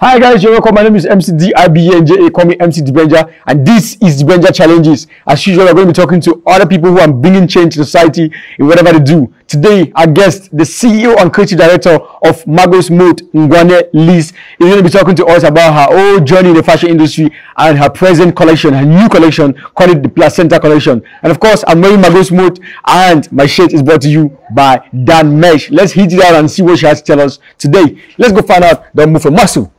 Hi guys, you're welcome. My name is MC DIBNJA. Call me MC Dibenja, and this is Dibenja Challenges. As usual, we're going to be talking to other people who are bringing change to society in whatever they do. Today, our guest, the CEO and creative director of Margo'smode, Ngwane Liz, is going to be talking to us about her old journey in the fashion industry and her present collection, her new collection, call it the Placenta collection. And of course, I'm wearing Margo'smode, and my shirt is brought to you by Dan Mesh. Let's hit it out and see what she has to tell us today. Let's go find out. Don't move from muscle.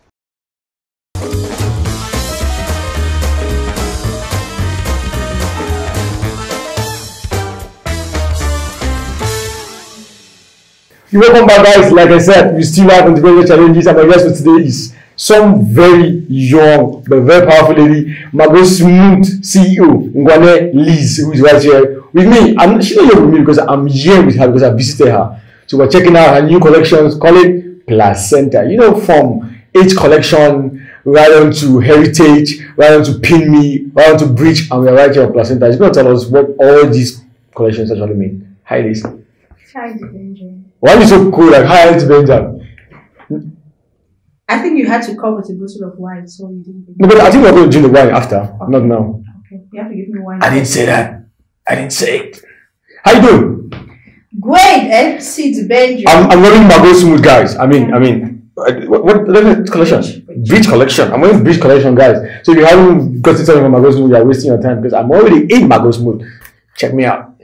Welcome back, guys. Like I said, we still have Dibenja Challenges, and my guest for today is some very young but very powerful lady, Margo'smode CEO Ngwane Liz, who is right here with me. She's not here with me because I'm here with her because I visited her. So we're checking out her new collections, call it Placenta. You know, from H collection right on to Heritage, right on to Pin Me, right on to Bridge, and we're right here on Placenta. She's going to tell us what all these collections actually mean. Hi, Liz. Hi, Dibenja. Why are you so cool? Like, hi, Dibenja. I think you had to come with a bottle of wine, so you didn't. No, but I think we're going to drink the wine after, okay. Not now. Okay, you have to give me wine. I didn't say that. I didn't say it. How you doing? Great, MC Dibenja. I'm wearing Margo'smode, guys. I mean, what collection? Bridge collection. I'm wearing Bridge collection, guys. So if you haven't got to tell me about Margo'smode, you're wasting your time because I'm already in Margo'smode. Check me out.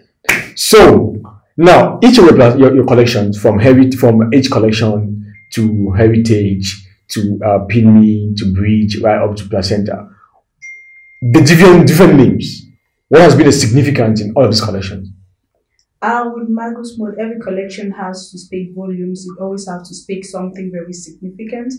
So now, each of your collections, from H collection to Heritage to Pin Me to Bridge, right up to Placenta, the different names. What has been the significance in all of these collections? With Margo'smode, every collection has to speak volumes. You always have to speak something very significant.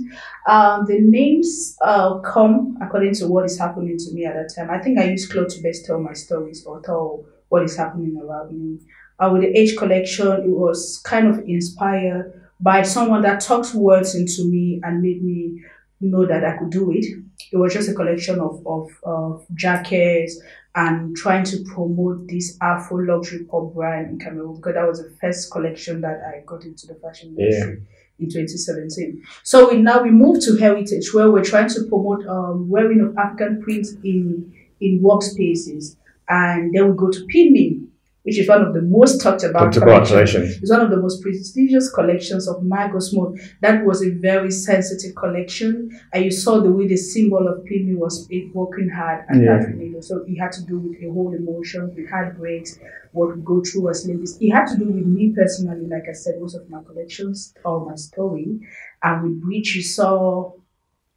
The names come according to what is happening to me at that time. I think I use clothes to best tell my stories or tell what is happening around me. With the H collection, it was kind of inspired by someone that talked words into me and made me know that I could do it. It was just a collection of jackets and trying to promote this Afro luxury pop brand in Cameroon, because that was the first collection that I got into the fashion industry in 2017. So we moved to Heritage, where we're trying to promote wearing of African prints in workspaces, and then we go to Pin Me, which is one of the most talked about collections. It's one of the most prestigious collections of Margo'smode. That was a very sensitive collection, and you saw the way the symbol of Pin Me was working hard and that, so it had to do with a whole emotion, with heartbreaks, what we go through as ladies. It had to do with me personally. Like I said, most of my collections tell my story, and with which you saw.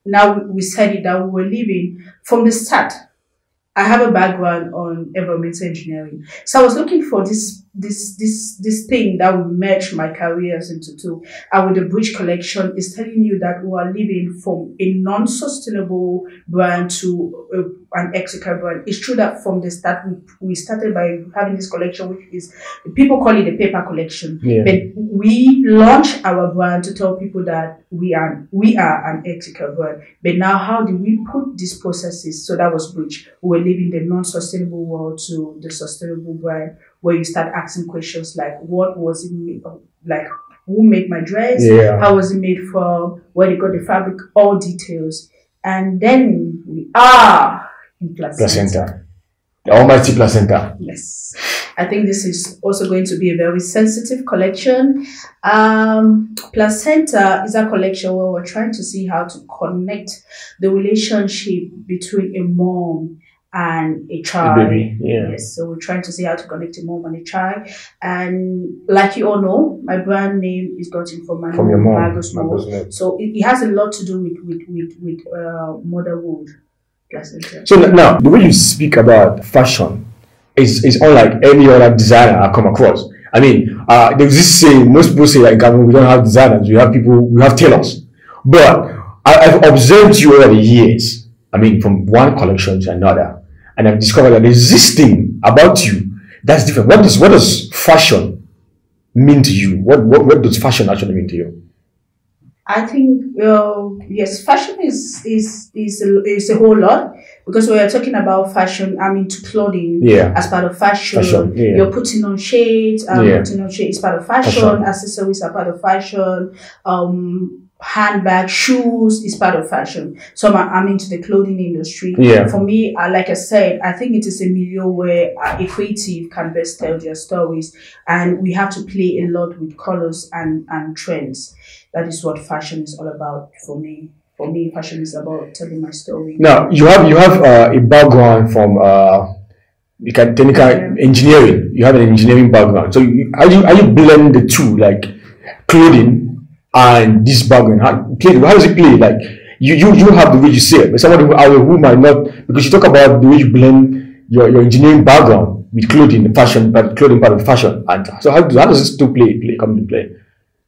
Now we said it that we were living from the start. I have a background on environmental engineering, so I was looking for this thing that will merge my careers into two. And with the Bridge collection, is telling you that we are living from a non-sustainable brand to an ethical brand. It's true that from the start we started by having this collection, which is, people call it the paper collection, but we launched our brand to tell people that we are an ethical brand. But now, how do we put these processes? So that was Bridge. We were leaving the non-sustainable world to the sustainable brand, where you start asking questions like, what was it made of? Like, who made my dress? How was it made from? Where they got the fabric? All details. And then we are in Placenta. The almighty Placenta. Yes. I think this is also going to be a very sensitive collection. Placenta is a collection where we're trying to see how to connect the relationship between a mom and a child. A baby, Yes, so we're trying to see how to connect a mom and a child. And like you all know, my brand name is gotten from my mom, Margo'smode. So it has a lot to do with motherhood. Placenta. So now, the way you speak about fashion is unlike any other designer I come across. I mean, there's this saying, most people say, like, we don't have designers, we have tailors. But I've observed you over the years, I mean, from one collection to another, and I've discovered that there's this thing about you that's different. What does fashion mean to you? What does fashion actually mean to you? I think, yes, fashion is a whole lot, because when you're talking about fashion, I'm into clothing as part of fashion. You're putting on shades, putting on shades is part of fashion. Accessories are part of fashion. handbag, shoes is part of fashion. So I'm into the clothing industry. Yeah. For me, like I said, I think it is a milieu where a creative can best tell their stories, and we have to play a lot with colors and trends. That is what fashion is all about for me. For me, fashion is about telling my story. Now you have a background from technical engineering. You have an engineering background. So how you blend the two, like clothing and this background? How does it play? Like you have the way you say it, but someone who might not, because you talk about the way you blend your engineering background with clothing, fashion, but clothing part of fashion. And so how does this two come into play?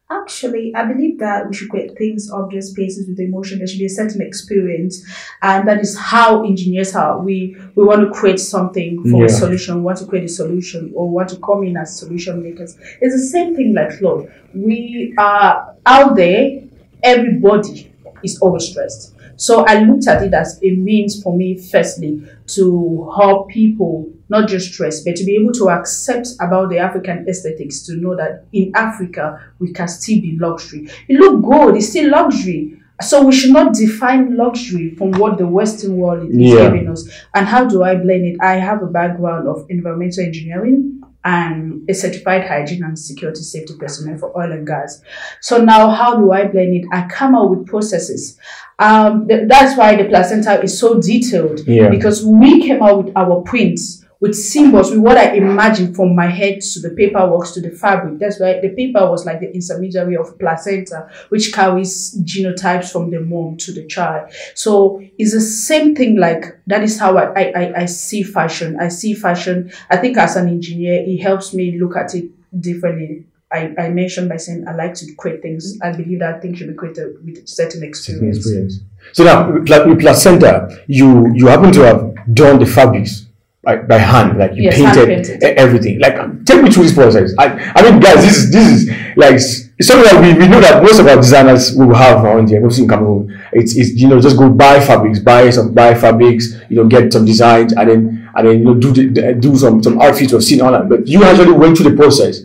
Actually, I believe that we should create things, objects, spaces with emotion. There should be a certain experience, and that is how engineers are. We want to create something for a solution. We want to create a solution, or want to come in as solution makers. It's the same thing like clothes. We are out there. Everybody is overstressed. So I looked at it as a means for me, firstly, to help people not just stress, but to be able to accept about the African aesthetics, to know that in Africa, we can still be luxury. It look good, it's still luxury. So we should not define luxury from what the Western world is giving us. And how do I blend it? I have a background of environmental engineering and a certified hygiene and security safety personnel for oil and gas. So now how do I blend it? I come out with processes. That's why the placenta is so detailed, because we came out with our prints, with symbols, with what I imagined from my head to the paperwork to the fabric. That's why the paper was like the intermediary of placenta, which carries genotypes from the mom to the child. So it's the same thing. Like that is how I see fashion. I see fashion. I think as an engineer, it helps me look at it differently. I mentioned by saying I like to create things. I believe that things should be created with certain experience. So now, with placenta, you happen to have done the fabrics by hand, like you painted everything. Like, take me through this process. I mean, guys, this is like it's something that we know that most of our designers will have around here, mostly in Cameroon. It's just go buy fabrics, buy fabrics, get some designs, and then do some outfits we've seen online. But you actually went through the process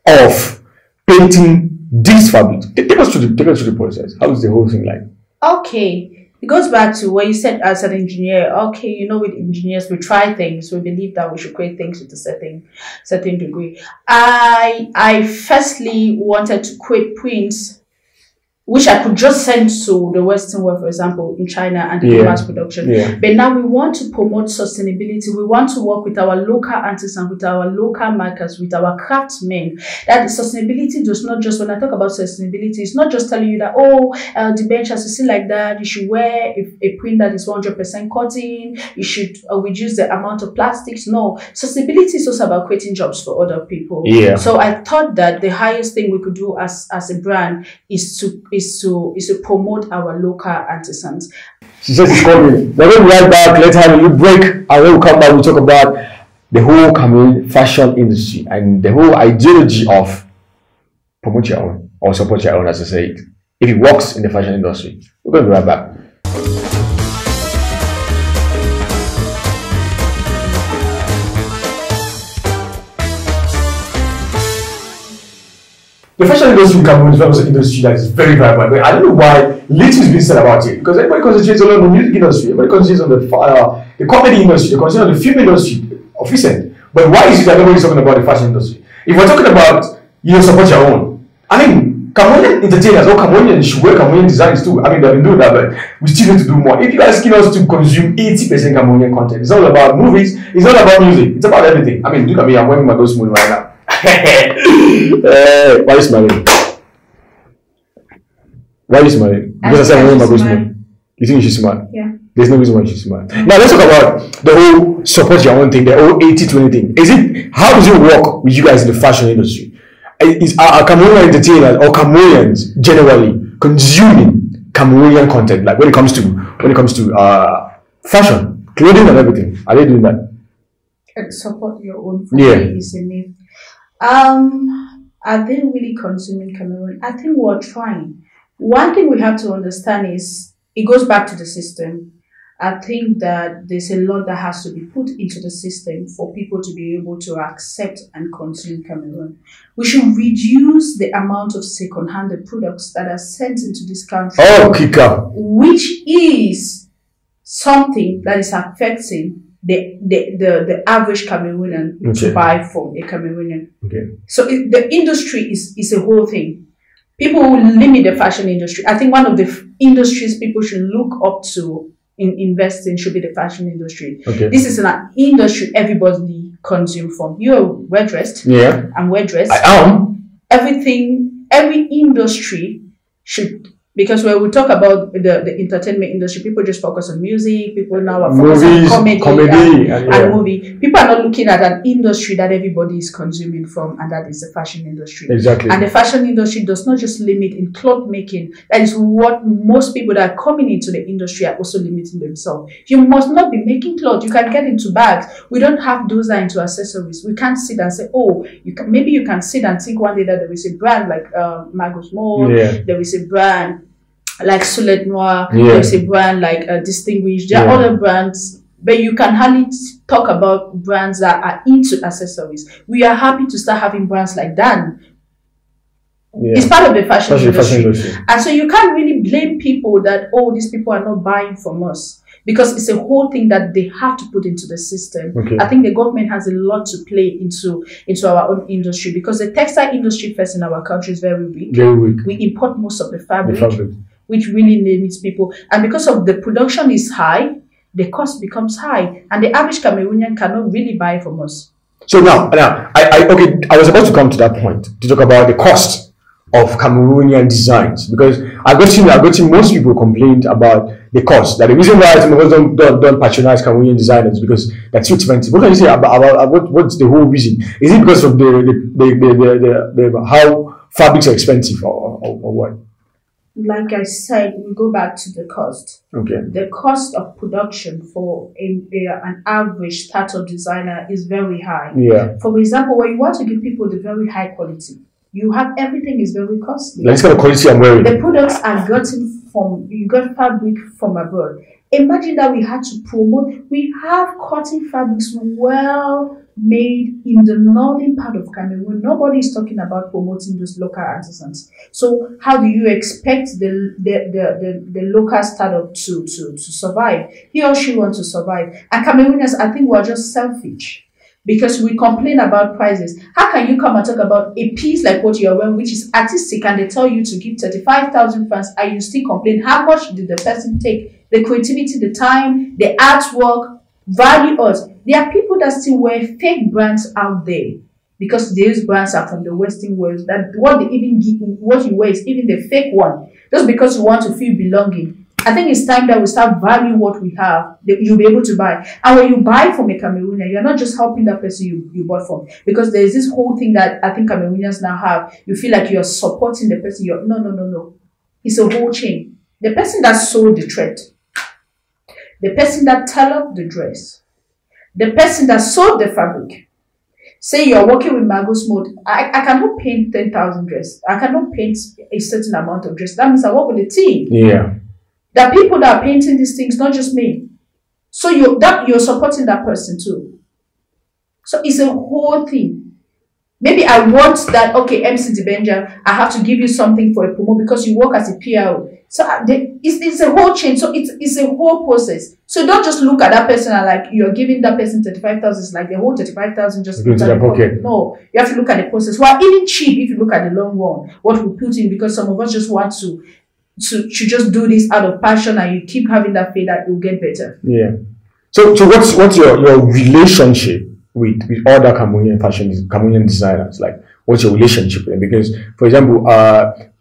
of painting these fabrics. Take us through the process. How is the whole thing like? Okay. It goes back to what you said as an engineer. Okay, with engineers, we try things. We believe that we should create things with a certain degree. I firstly wanted to create prints which I could just send to the Western world, for example, in China, and do mass production. But now we want to promote sustainability. We want to work with our local artisans, with our local markers, with our craftsmen. That sustainability does not just, when I talk about sustainability, it's not just telling you that, the bench has to see like that. You should wear a print that is 100% cotton. You should reduce the amount of plastics. No, sustainability is also about creating jobs for other people. So I thought that the highest thing we could do as a brand is to promote our local artisans. She says it's coming. We're going to be right back. Let's have a little break, and when we come back, we'll talk about the whole Cameroon fashion industry and the whole ideology of promote your own or support your own, as I say it, if it works in the fashion industry. We're going to be right back. The fashion industry in Cameroon is an industry that is very vibrant. But I don't know why little is being said about it, because everybody concentrates on the music industry, everybody concentrates on the comedy industry, they concentrate on the film industry of recent. But why is it that nobody's talking about the fashion industry? If we're talking about support your own, I mean, Cameroonian entertainers or Cameroonians should wear Cameroonian designs too. I mean, they've been doing that, but we still need to do more. If you are asking us to consume 80% Cameroonian content, it's not about movies, it's not about music, it's about everything. I mean, look at me, I'm wearing Margo'smode right now. Why are you smiling? Why are you smiling? Because I said I'm wearing Margo'smode. You think you should smile? Yeah. There's no reason why you should smile. Now let's talk about the whole support your own thing, the whole 80-20 thing. How does it work with you guys in the fashion industry? Are Cameroonian entertainers or Cameroonians generally consuming Cameroonian content, like when it comes to fashion, clothing and everything? Are they doing that? Support your own family is a myth. Are they really consuming Cameroon? I think we're trying. One thing we have to understand is it goes back to the system. I think that there's a lot that has to be put into the system for people to be able to accept and consume Cameroon. We should reduce the amount of second-hand products that are sent into this country. Oh, Kika. Which is something that is affecting the average Cameroonian to buy from a Cameroonian. Okay. So the industry is a whole thing. People will limit the fashion industry. I think one of the industries people should look up to in investing should be the fashion industry. Okay. This is an industry everybody consume from. You're well dressed. Yeah. I'm well dressed. I am. Every industry should, because when we talk about the entertainment industry, people just focus on music. People now are focusing on comedy and movie. People are not looking at an industry that everybody is consuming from, and that is the fashion industry. Exactly. And the fashion industry does not just limit in cloth making. That is what most people that are coming into the industry are also limiting themselves. You must not be making clothes. You can get into bags. We don't have those that into accessories. We can't sit and say, oh, maybe you can sit and think one day that there is a brand like Margo'smode. There is a brand like Soleil Noir, there's a brand like Distinguished. There are other brands, but you can hardly talk about brands that are into accessories. We are happy to start having brands like that. It's part of the fashion industry. And so you can't really blame people that, oh, these people are not buying from us, because it's a whole thing that they have to put into the system. Okay. I think the government has a lot to play into our own industry, because the textile industry first in our country is very weak. Very weak. We import most of the fabric. Which really limits people. And because of the production is high, the cost becomes high. And the average Cameroonian cannot really buy from us. So now, I was about to come to that point to talk about the cost of Cameroonian designs, because I got seen most people complained about the cost. That the reason why some of us don't patronize Cameroonian designers because they're too expensive. What can you say about what's the whole reason? Is it because of the how fabrics are expensive or what? Like I said, we go back to the cost. Okay. The cost of production for an average startup designer is very high. Yeah. For example, when you want to give people the very high quality, you have everything is very costly. Let's get the quality I'm wearing. The products are gotten from, you got fabric from abroad. Imagine that we had to promote. We have cotton fabrics well made in the northern part of Cameroon. Nobody is talking about promoting those local artisans. So how do you expect the local startup to survive? He or she wants to survive. And Cameroonians, I think we're just selfish, because we complain about prices. How can you come and talk about a piece like what you're wearing, which is artistic, and they tell you to give 35,000 francs, and you still complain? How much did the person take? The creativity, the time, the artwork, value us. There are people that still wear fake brands out there, because these brands are from the Western world. That what they even give, what you wear is even the fake one, just because you want to feel belonging. I think it's time that we start valuing what we have, that you'll be able to buy. And when you buy from a Cameroonian, you're not just helping that person you bought from. Because there's this whole thing that I think Cameroonians now have. You feel like you're supporting the person. No. It's a whole chain. The person that sold the thread, the person that tailored the dress, the person that sold the fabric. Say you're working with Margo'smode. I cannot paint 10,000 dresses. I cannot paint a certain amount of dress. That means I work with a team. Yeah. There are people that are painting these things, not just me. So you're supporting that person too. So it's a whole thing. Maybe I want that, okay, MC Dibenja, I have to give you something for a promo because you work as a PRO. So it's a whole chain. So it's a whole process. So don't just look at that person and like you're giving that person 35,000. It's like the whole 35,000 just goes to the pocket. No, you have to look at the process. Well, even cheap if you look at the long run, what we put in, because some of us just want to just do this out of passion, and you keep having that faith that it will get better. Yeah. So what's your relationship with other Cameroonian designers? Like, what's your relationship with them? Because, for example,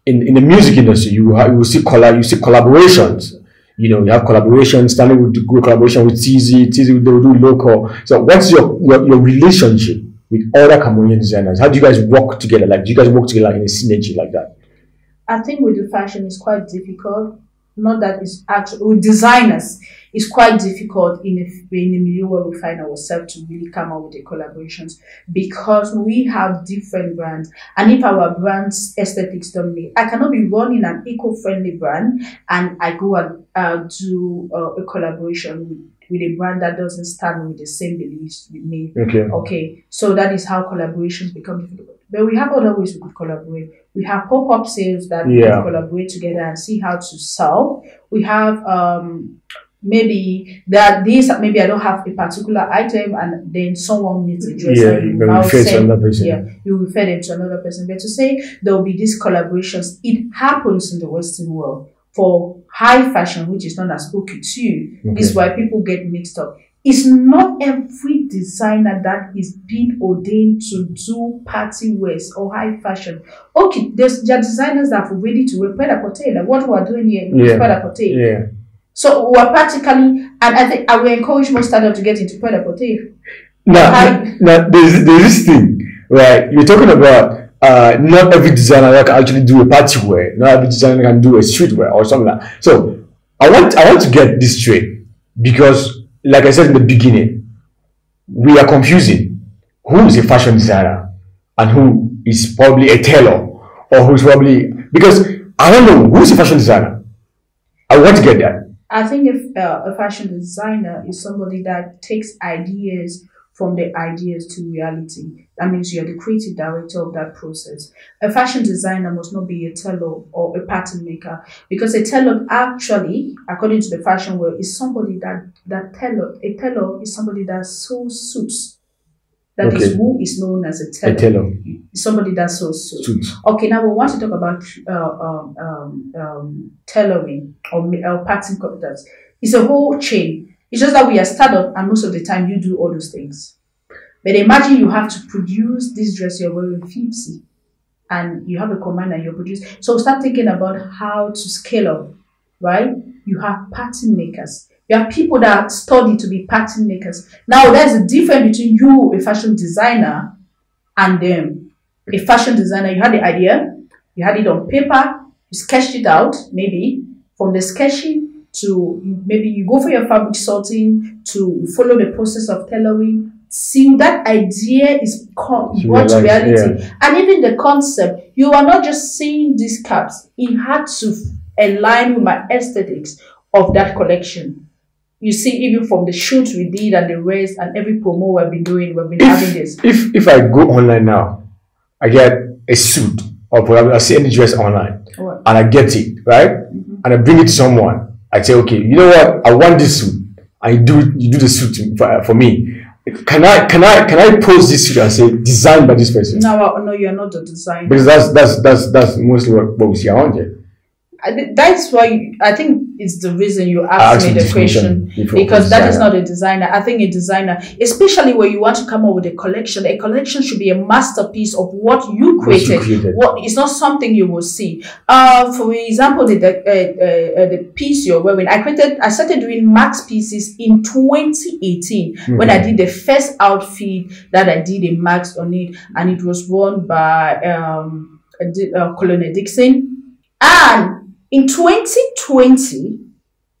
in the music industry, you see collaborations. You know, you have collaborations. Stanley would do collaboration with TZ. TZ they will do local. So, what's your relationship with other Cameroonian designers? How do you guys work together? Like, do you guys work together in a synergy like that? I think with the fashion, it's quite difficult not that it's actually with designers. It's quite difficult in a milieu where we find ourselves to really come up with the collaborations, because we have different brands. And if our brand's aesthetics dominate, I cannot be running an eco-friendly brand and I go and do a collaboration with a brand that doesn't stand with the same beliefs with me. Okay. So that is how collaborations become difficult. But we have other ways we could collaborate. We have pop-up sales that we can collaborate together and see how to sell. We have maybe maybe I don't have a particular item and then someone needs a dress. Yeah, you refer to another person. Yeah, you refer them to another person. But to say there will be these collaborations, it happens in the Western world for high fashion, which is known as haute couture. This is why people get mixed up. It's not every designer that is being ordained to do party wears or high fashion. Okay, there are designers that are ready to wear pret-a-porter, like what we are doing here is pret-a-porter. Yeah. So we're practically, and I think I will encourage most startups to get into pret-a-porter. Now there's this thing, right? You're talking about not every designer that can actually do a party wear. Not every designer can do a streetwear or something like that. So I want to get this straight, because like I said in the beginning, we are confusing who is a fashion designer and who is probably a tailor, or who's probably, because I don't know who's a fashion designer. I want to get that. I think if a fashion designer is somebody that takes ideas from the ideas to reality, that means you're the creative director of that process. A fashion designer must not be a tailor or a pattern maker, because a tailor actually, according to the fashion world, is somebody a tailor is somebody that sews suits. That is who is known as a tailor. Somebody that sews suits. Okay, now we want to talk about tailoring or pattern copyers. It's a whole chain. It's just that we are startup, and most of the time you do all those things. But imagine you have to produce this dress you're wearing 50, and you have a command and you're producing. So start thinking about how to scale up, right? You have pattern makers. You have people that study to be pattern makers. Now, there's a difference between you, a fashion designer, and them. A fashion designer, you had the idea, you had it on paper, you sketched it out, maybe. From the sketching to maybe you go for your fabric sorting, to follow the process of tailoring. See, that idea is brought to reality. Yeah. And even the concept, you are not just seeing these caps. It had to align with my aesthetics of that collection. You see, even from the shoots we did and the rest and every promo we've been doing, we've been having this. If I go online now, I get a suit, or probably I see any dress online, and I get it, right? And I bring it to someone. I say, okay, you know what? I want this suit. You do the suit for me. Can I post this suit and say designed by this person? No, you're not the designer. Because that's mostly what we see around here. That's why I think it's the reason you asked me the question, because that is not a designer. I think a designer, especially where you want to come up with a collection should be a masterpiece of what you created. What is not something you will see. For example, the piece you're wearing, I started doing max pieces in 2018 when I did the first outfit that I did a max on it, and it was worn by Colonel Dixon. And in 2020,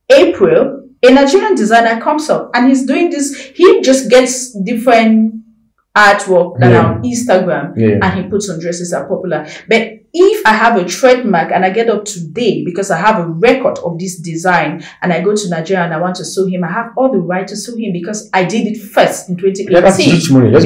April, a Nigerian designer comes up and he's doing this. He just gets different artwork that are on Instagram and he puts on dresses that are popular. But if I have a trademark and I get up to date because I have a record of this design and I go to Nigeria and I want to sue him, I have all the right to sue him because I did it first in 2018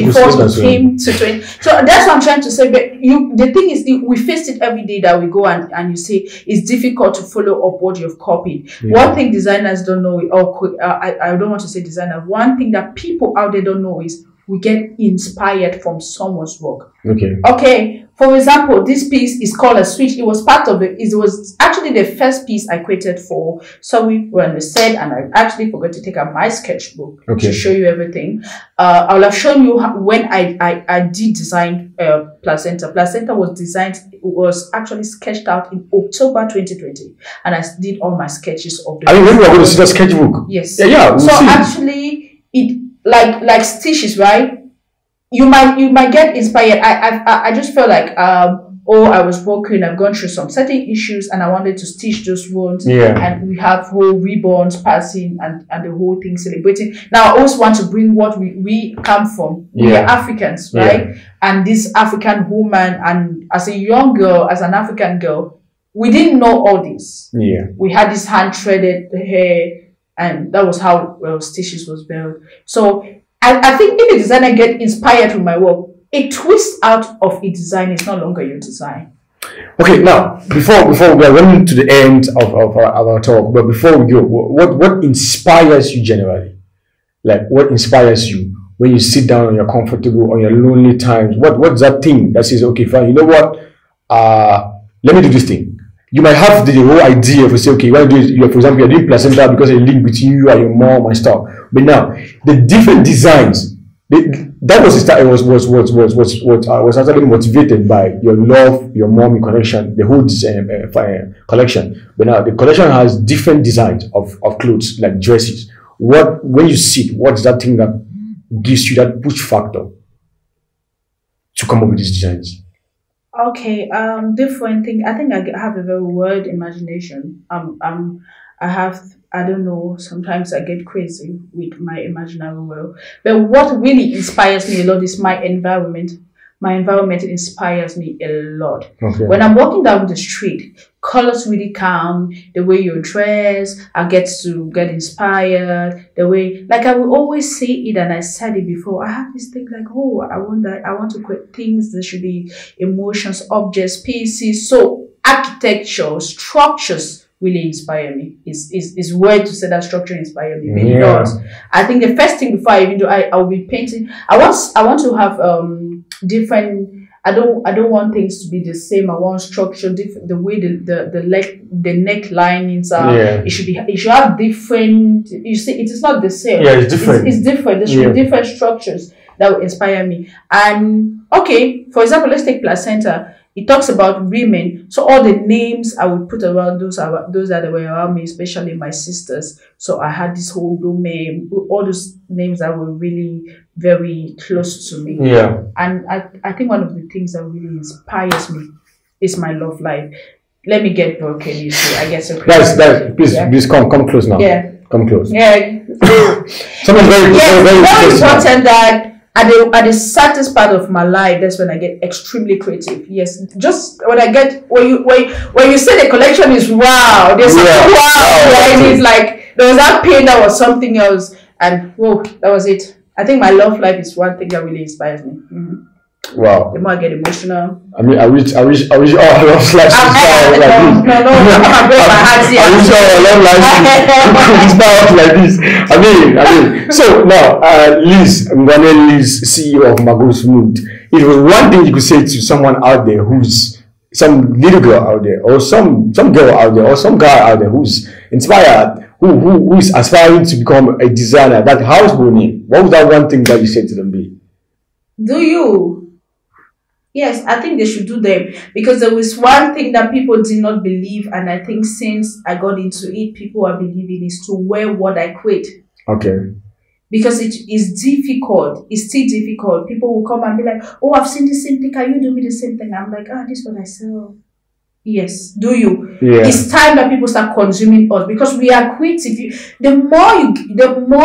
before we came to 20. So that's what I'm trying to say. But the thing is, we face it every day that we go and you say it's difficult to follow up what you've copied. One thing designers don't know, or I don't want to say designer, one thing that people out there don't know is we get inspired from someone's work. Okay. For example, this piece is called a switch. It was part of it. It was actually the first piece I created for. So we were on the set, and I actually forgot to take out my sketchbook to show you everything. I will have shown you when I did design Placenta. Placenta was actually sketched out in October 2020, and I did all my sketches of the. I mean, when we are going to see the sketchbook. Yes. Yeah. So actually, it like stitches, right? You might get inspired. I just felt like oh, I was broken, I've gone through some certain issues and I wanted to stitch those wounds. And we have whole reborns passing and the whole thing celebrating. Now, I always want to bring what we come from. We are Africans, right? And this African woman, and as a young girl, as an African girl, we didn't know all this. We had this hand-threaded hair, and that was how stitches was built. So I think if a designer get inspired from my work, a twist out of a design is no longer your design. Okay, now before we are running to the end of our talk, but before we go, what inspires you generally? Like, what inspires you when you sit down and you're comfortable on your lonely times? What's that thing that says, okay, fine, you know what? Let me do this thing. You might have the whole idea of say, okay, you want to do it, for example, you're doing placenta because it linked between you and your mom and stuff. But now the different designs, that was actually motivated by your love, your mom, your connection, the whole collection. But now the collection has different designs of clothes, like dresses. When you sit, what's that thing that gives you that push factor to come up with these designs? Okay, different thing. I think I have a very wide imagination. I don't know, sometimes I get crazy with my imaginary world. But what really inspires me a lot is my environment. My environment inspires me a lot. Okay. When I'm walking down the street, colors really come, the way you dress, I get inspired, the way, like I will always say it, and I said it before, I have this thing like, oh, I want to create things, there should be emotions, objects, pieces. So architecture, structures really inspire me. It's weird to say that structure inspires me, but it does. I think the first thing before I even do, I'll be painting. I want to have different. I don't want things to be the same. I want structure different. The way the neck linings are. It should have different. You see, it is not the same. It's different. It's different. There should be different structures that will inspire me. And okay, for example, let's take Placenta. It talks about women. So all the names I would put around those that were around me, especially my sisters. So I had this whole domain, all those names that were really very close to me. And I think one of the things that really inspires me is my love life. Let me get broken, you see. I get so crazy. Please come close now. Come close. Something very important that at the saddest part of my life, that's when I get extremely creative. Yes, just when I get when you say the collection is wow, there's and it's like there was that pain that was something else, and whoa, that was it. I think my love life is one thing that really inspires me. Wow. The more I get emotional. I mean, I wish all our love lives like this. No, I'm breaking my heart here. I wish all our love lives like this. I mean. So now, Liz, Ngwane Liz, CEO of Margo'smode, it was one thing you could say to someone out there who's some little girl out there, or some girl out there, or some guy out there who's inspired, who is aspiring to become a designer, that house name. What was that one thing that you said to them be? Do you? Yes, I think they should do them, because there was one thing that people did not believe, and I think since I got into it, people are believing, is to wear what I create. Okay. Because it is difficult. It's still difficult. People will come and be like, oh, I've seen the same thing. Can you do me the same thing? I'm like, this is what I sell. Yes, do you? It's time that people start consuming us, because we are creative. The more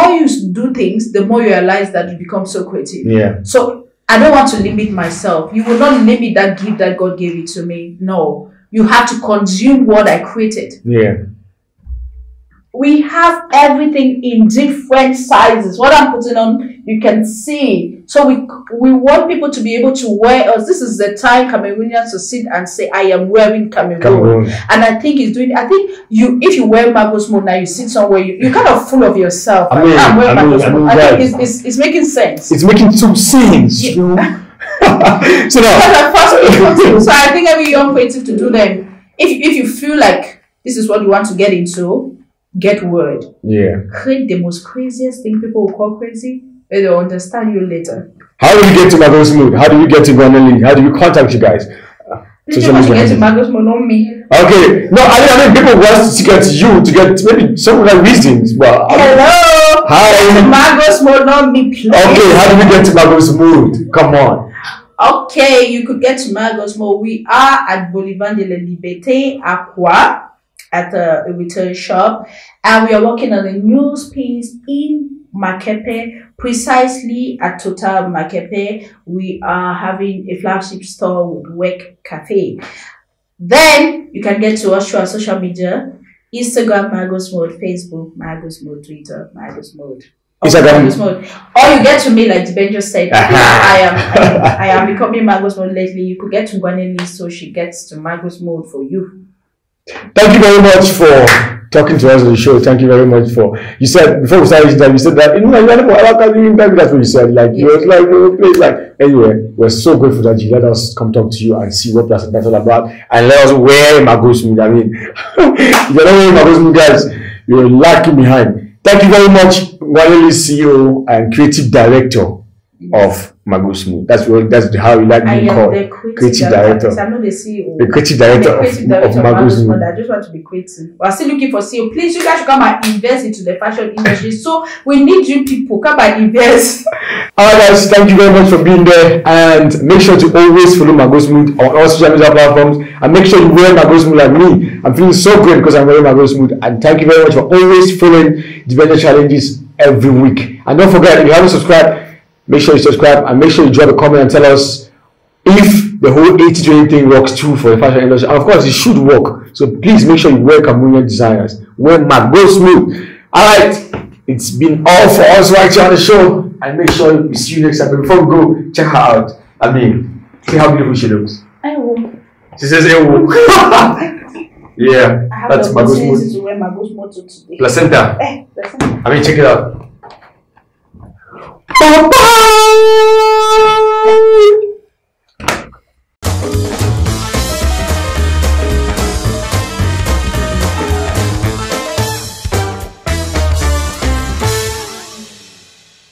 you do things, the more you realize that you become so creative. So I don't want to limit myself. You will not limit that gift that God gave it to me. No, you have to consume what I created. We have everything in different sizes. What I'm putting on, you can see. So we want people to be able to wear us. This is the time Cameroonians to sit and say, I am wearing Cameroon. And I think if you wear Margo'smode now, you sit somewhere, you're kind of full of yourself. I think it's making sense. It's making some sense. So I think every young creative to do them. If you feel like this is what you want to get into, get word. Create the most craziest thing people will call crazy, and they'll understand you later. How do you get to Margo'smode? How do you get to Ngwane Liz? How do you contact you guys? You want to get to Margo'smode, not me. Okay. No, I mean people want to get you to get maybe some other reasons. But hello. Hi. Margo'smode, not me. Please. Okay, how do we get to Margo'smode? Come on. Okay, you could get to Margo'smode. We are at Boulevard de la Liberté, Aqua, at a retail shop, and we are working on a new space in Makepe, precisely at Total Makepe. We are having a flagship store with Work Cafe. Then you can get to us through our social media: Instagram Margo'smode, Facebook Margo'smode, Twitter Margo'smode. Margo'smode. Or you get to me, like Ben just said. I am becoming Margo'smode lately. You could get to Ngwane Liz, so she gets to Margo'smode for you. Thank you very much for talking to us on the show. Thank you very much for, you said before we started this time, you said that you that's what you said. Like you was like like anyway, we're so grateful that you let us come talk to you and see what that's all about, and let us wear Margo'smode. I mean, if you're not wearing Margo'smode, guys, you're lacking behind. Thank you very much, Ngwane Liz, CEO and creative director of Margo'smode. That's how we like being called. Creative director. I'm not the CEO. The creative director of Margo'smode. I just want to be creative. We're still looking for CEO. Please, you guys should come and invest into the fashion industry. So we need you people. Come and invest. Alright guys, thank you very much for being there, and make sure to always follow Margo'smode on all social media platforms, and make sure you wear Margo'smode like me. I'm feeling so great because I'm wearing Margo'smode, and thank you very much for always following the vendor challenges every week. And don't forget, if you haven't subscribed, make sure you subscribe, and make sure you drop a comment and tell us if the whole 80-20 thing works too for the fashion industry. And of course, it should work. So please make sure you wear Cameroonian designers, wear Margo'smode. Alright, it's been all for us right here on the show, and make sure we see you next time. But before we go, check her out. I mean, see how beautiful she looks. She says, Ewo. Yeah, I have that's the opportunity to Margo'smode. wear Margo'smode today. Placenta. Placenta. I mean, check it out. Bye-bye.